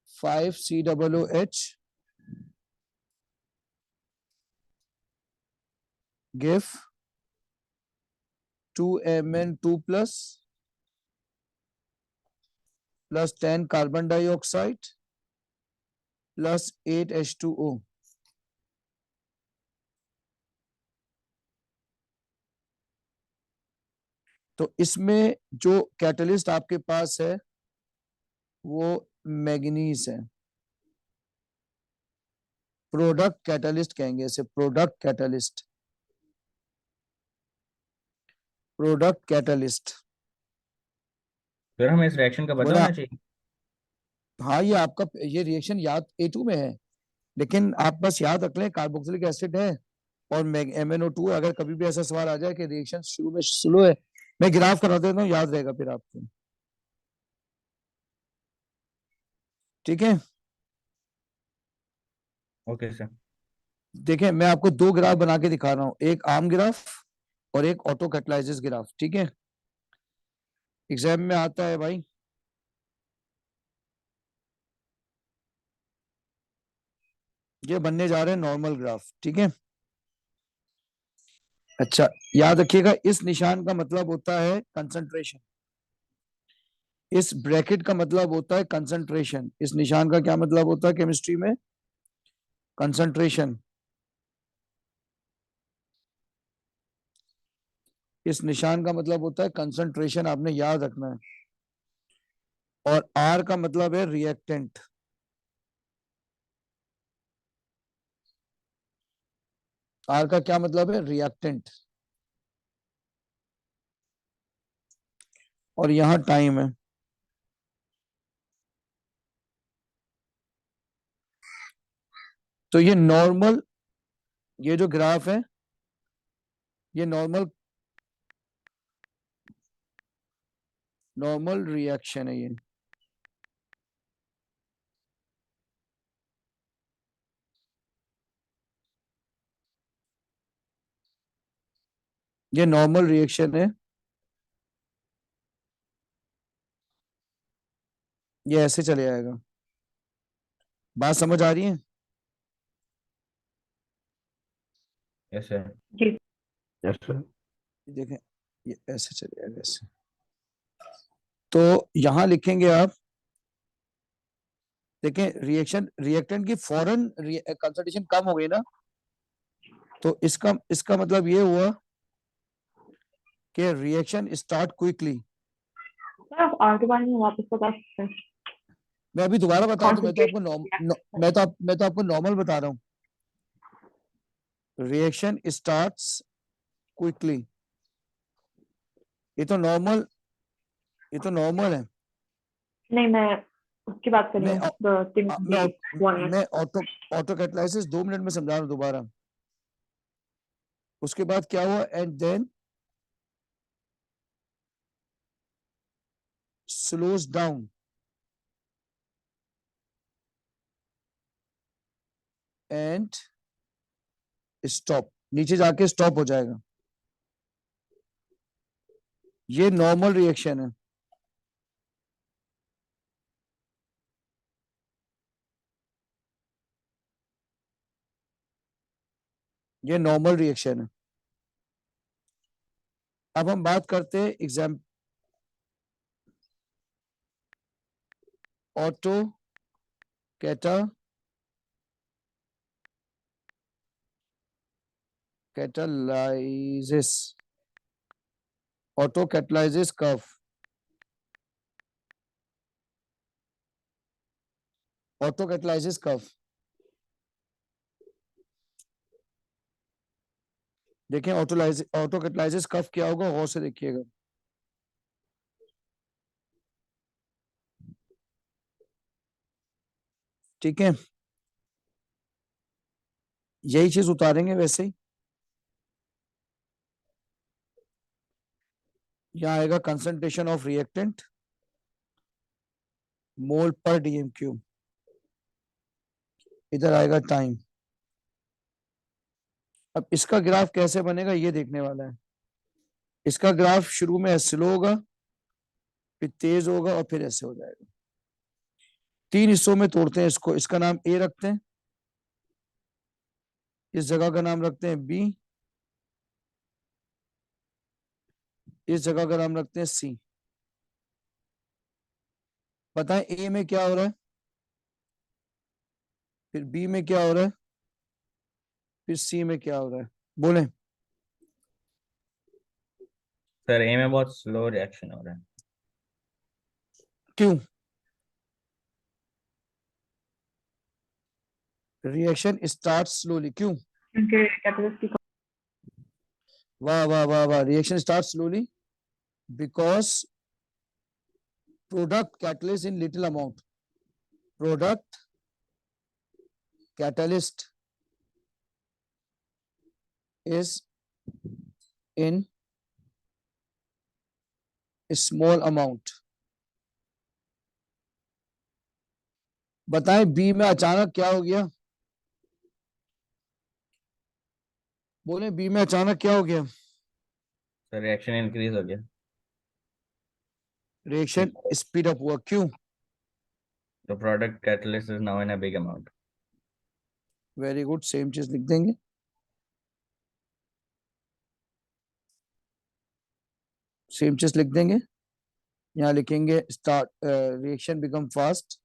5 COOH give 2Mn2 plus 10 carbon dioxide plus 8 H2O. तो इसमें जो catalyst आपके पास है वो manganese है। Product catalyst कहेंगे इसे, product catalyst. फिर हमें इस रिएक्शन का पता बोला होना चाहिए हाँ, ये आपका ये रिएक्शन याद A2 में है, लेकिन आप बस याद रख लें कार्बोक्सिलिक एसिड है और MnO2 है। अगर कभी भी ऐसा सवाल आ जाए कि रिएक्शन शुरू में स्लो है, मैं ग्राफ करा देता हूँ, याद रहेगा फिर आपको। ठीक है, ओके सर देखें मैं आपको दो ग्राफ बना के दिखा रहा हूँ, एक आम ग्राफ और एक ऑटो कैटालाइसिस ग्राफ। ठीक है, एग्जाम में आता है भाई। ये बनने जा रहे हैं नॉर्मल ग्राफ, ठीक है। अच्छा, याद रखिएगा इस निशान का मतलब होता है कंसंट्रेशन, इस ब्रैकेट का मतलब होता है कंसंट्रेशन। इस निशान का क्या मतलब होता है केमिस्ट्री में? कंसंट्रेशन। इस निशान का मतलब होता है कंसंट्रेशन, आपने याद रखना है। और आर का मतलब है रिएक्टेंट। आर का क्या मतलब है? रिएक्टेंट। और यहां टाइम है। तो ये नॉर्मल, ये जो ग्राफ है ये नॉर्मल नॉर्मल रिएक्शन है। ये नॉर्मल रिएक्शन है। ये ऐसे चले जाएगा। बात समझ आ रही है? ऐसे जी यस सर। देखें, ये ऐसे चले जाएगा ऐसे। तो यहां लिखेंगे आप, देखें रिएक्शन, रिएक्टेंट की फौरन कंसंट्रेशन कम हो गई ना, तो इसका इसका मतलब ये हुआ कि रिएक्शन स्टार्ट क्विकली। सर, आप आगे बारे में वापस बता सकते हैं? मैं अभी दोबारा बता दूं, मैं तो आपको Concentration. मैं तो आपको नॉर्मल बता रहा हूँ। रिएक्शन स्टार्ट्स क्विकली, ये तो नॉर्मल, ये तो नॉर्मल है। नहीं, मैं उसकी बात कर रही मैं हूँ, the मैं intermediate one. मैं ऑटो कैटालिसिस 2 मिनट में समझा रहा हूँ दोबारा। उसके बाद क्या हुआ? And then slows down and stop, नीचे जाके स्टॉप हो जाएगा। ये नॉर्मल रिएक्शन है। ये नॉर्मल रिएक्शन है। अब हम बात करते हैं exam auto catalysis, auto catalysis curve, auto catalysis curve. देखें ऑटो कैटालाइसिस कर्व क्या होगा, गौर से देखिएगा। ठीक है, यही चीज उतारेंगे वैसे ही। यहाँ आएगा कंसंट्रेशन ऑफ रिएक्टेंट मोल पर डीएम क्यूब, इधर आएगा टाइम। अब इसका ग्राफ कैसे बनेगा ये देखने वाला है। इसका ग्राफ शुरू में स्लो होगा, फिर तेज होगा और फिर ऐसे हो जाएगा। 3 हिस्सों में तोड़ते हैं इसको। इसका नाम ए रखते हैं, इस जगह का नाम रखते हैं बी, इस जगह का नाम रखते हैं सी। बताएं ए में क्या हो रहा है, फिर बी में क्या हो रहा है, फिर सी में क्या हो रहा है? बोले। सर ए में बहुत स्लो रिएक्शन हो रहा है। क्यों? रिएक्शन स्टार्ट स्लोली, क्यों? क्योंकि catalyst की वाह वाह वाह वाह, reaction start slowly because product catalyst in little amount, product catalyst is in small amount। बताएं बी में अचानक क्या हो गया? बोले बी में अचानक क्या हो गया? सर रिएक्शन इंक्रीज हो गया। रिएक्शन स्पीड अप हुआ, क्यों? The product catalyst is now in a big amount. Very good, same चीज लिख देंगे। सेम चीज लिख देंगे, यहाँ लिखेंगे start reaction become fast,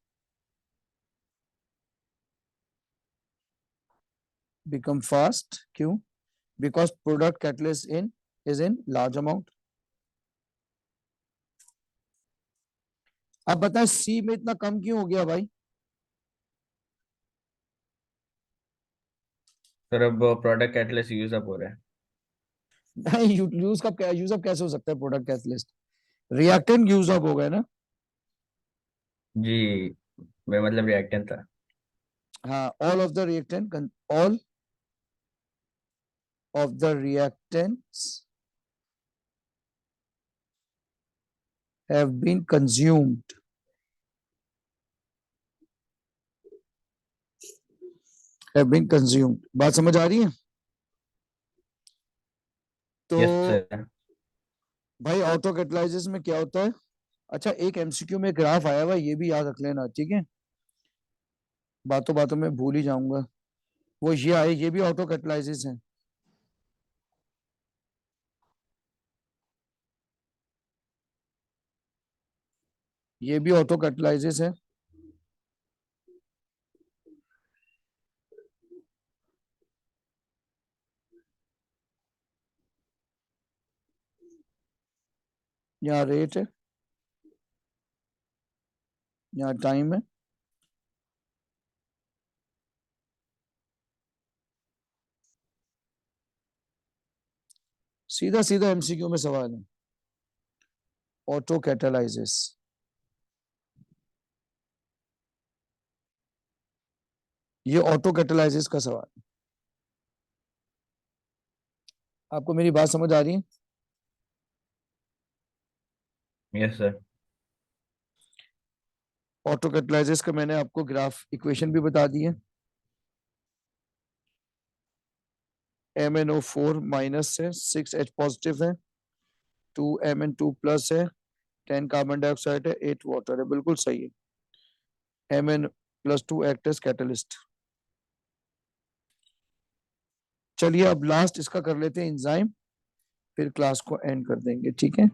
become fast क्यों? Because product catalyst in is in large amount. अब बताएं सी में इतना कम क्यों हो गया भाई? सर अब प्रोडक्ट कैटलिस्ट यूज अप हो रहा है। नहीं, यूज अप कैसे हो सकता है product catalyst? Reactant use up हो गए ना। जी, मेरा मतलब रिएक्टेंट था। हाँ, all of the reactant, all of the reactants have been consumed, have been consumed। बात समझ आ रही है? तो यस सर। भाई ऑटो कैटलाइसिस में क्या होता है? अच्छा, एक एमसीक्यू में ग्राफ आया हुआ है, ये भी याद रख लेना, ठीक है? बातों बातों में भूल ही जाऊंगा। वो ये आए, ये भी ऑटो कैटलाइसिस है। ये भी ऑटो कैटलाइसिस है। यहाँ रेट है, यहाँ टाइम है। सीधा सीधा एमसीक्यू में सवाल है, ऑटो कैटलाइसिस। ये ऑटो कैटलाइसिस का सवाल है। आपको मेरी बात समझ आ रही है? Yes sir. ऑटो कैटलाइसिस का मैंने आपको ग्राफ इक्वेशन भी बता दी है। MnO4 माइनस है, 6H पॉजिटिव है, 2Mn2 प्लस है, 10 कार्बन डाइऑक्साइड है, 8 वाटर है, बिल्कुल सही है। Mn+2 act as catalyst. चलिए अब लास्ट इसका कर लेते हैं एंजाइम, फिर क्लास को एंड कर देंगे, ठीक है?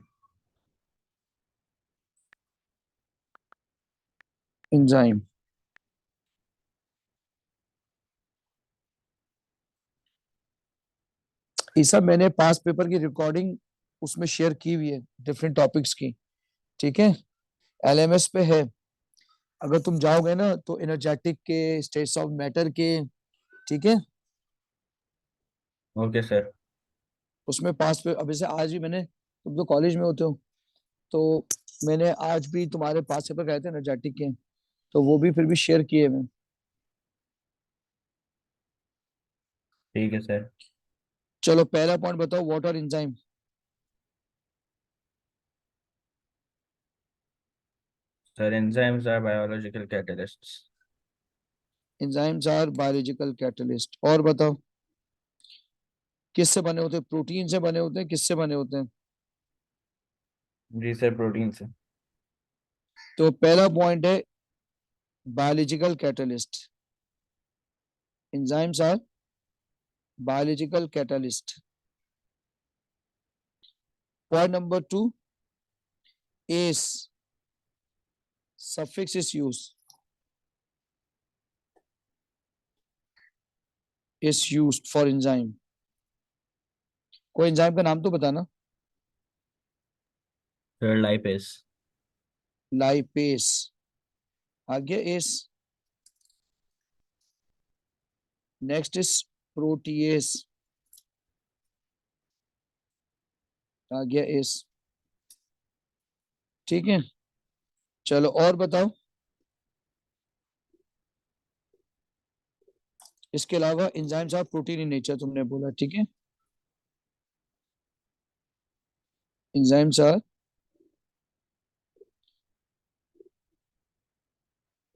एंजाइम, ये सब मैंने पास पेपर की रिकॉर्डिंग उसमें शेयर की हुई है डिफरेंट टॉपिक्स की, ठीक है? LMS पे है। अगर तुम जाओगे ना तो एनर्जेटिक के, स्टेट्स ऑफ मैटर के, ठीक है, ओके सर। उसमें पास पे, अब जैसे आज भी मैंने, तुम तो कॉलेज में होते हो, तो मैंने आज भी तुम्हारे पास पेपर गए थे एनर्जेटिक के, तो वो भी फिर भी शेयर किए मैं। ठीक है सर। चलो पहला पॉइंट बताओ, what are enzyme? Sir enzymes are biological catalysts. Enzymes are biological catalyst. और बताओ किससे बने होते हैं? प्रोटीन से बने होते हैं, किससे बने होते हैं? जी सर, प्रोटीन से। तो पहला पॉइंट है biological catalyst, enzymes are biological catalyst. Point number 2, ase suffix is used for enzyme। कोई एंजाइम का नाम तो बताना। Sir lipase. लाइपेस आ गया, एस। नेक्स्ट इज प्रोटीएस, आ गया एस, ठीक है? चलो और बताओ, इसके अलावा enzymes are protein in nature तुमने बोला, ठीक है? Enzymes are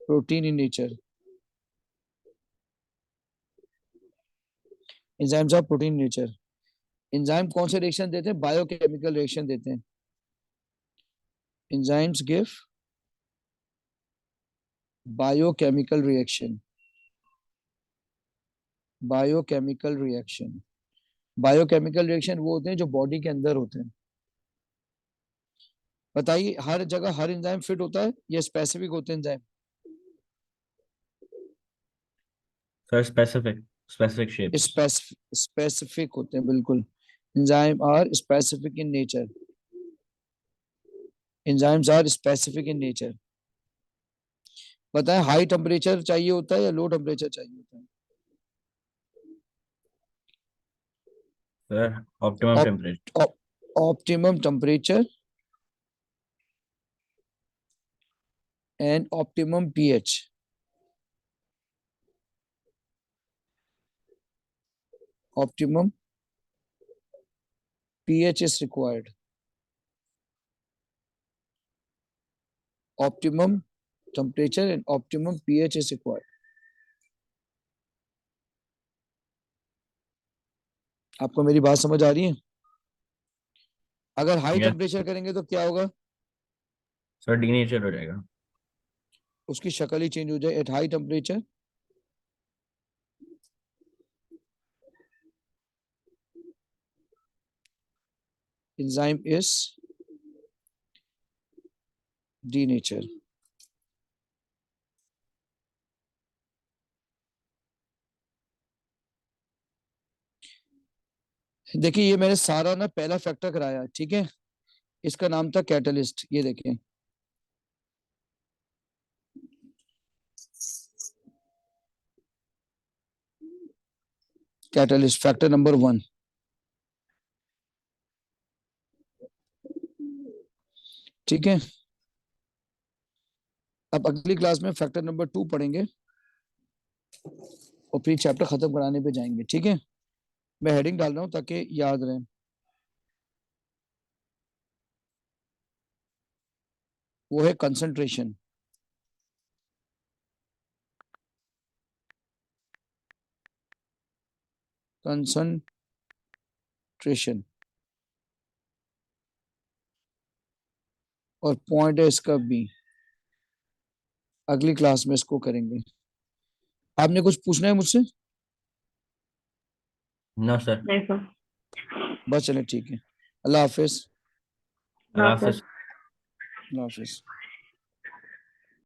protein in nature, enzymes are protein in nature. Enzyme कौन से रिएक्शन देते हैं? बायोकेमिकल रिएक्शन देते हैं। enzymes give biochemical reaction. Biochemical reaction. Biochemical reaction वो होते हैं जो बॉडी के अंदर होते हैं. बताइए हर जगह हर एंजाइम फिट होता है या स्पेसिफिक होते हैं enzyme? Sir specific shape. Specific होते हैं बिल्कुल. Enzyme are specific in nature. Enzymes are specific in nature. बताएं हाई टेम्परेचर चाहिए होता है या लो टेम्परेचर चाहिए होता है? Sir optimum temperature. Optimum temperature and optimum pH. Optimum pH is required. Optimum temperature and optimum pH is required. आपको मेरी बात समझ आ रही है? अगर हाई Yes. टेम्परेचर करेंगे तो क्या होगा? सर डीनेचर हो जाएगा. उसकी शक्ल ही चेंज हो जाए. At high temperature enzyme is denature. देखिए ये मैंने सारा ना पहला फैक्टर कराया, ठीक है. इसका नाम था कैटलिस्ट. ये देखें कैटलिस्ट फैक्टर नंबर 1. ठीक है. अब अगली क्लास में फैक्टर नंबर 2 पढ़ेंगे और फिर चैप्टर खत्म कराने पे जाएंगे. ठीक है. मैं हेडिंग डाल रहा हूं ताकि याद रहे. वो है कंसंट्रेशन. कंसंट्रेशन और पॉइंट है इसका बी. अगली क्लास में इसको करेंगे. आपने कुछ पूछना है मुझसे? No sir. नहीं सर. बस चले ठीक है. अल्लाह हाफिज. अल्लाह हाँ सर. हाफिज. अल्लाह हाफिज.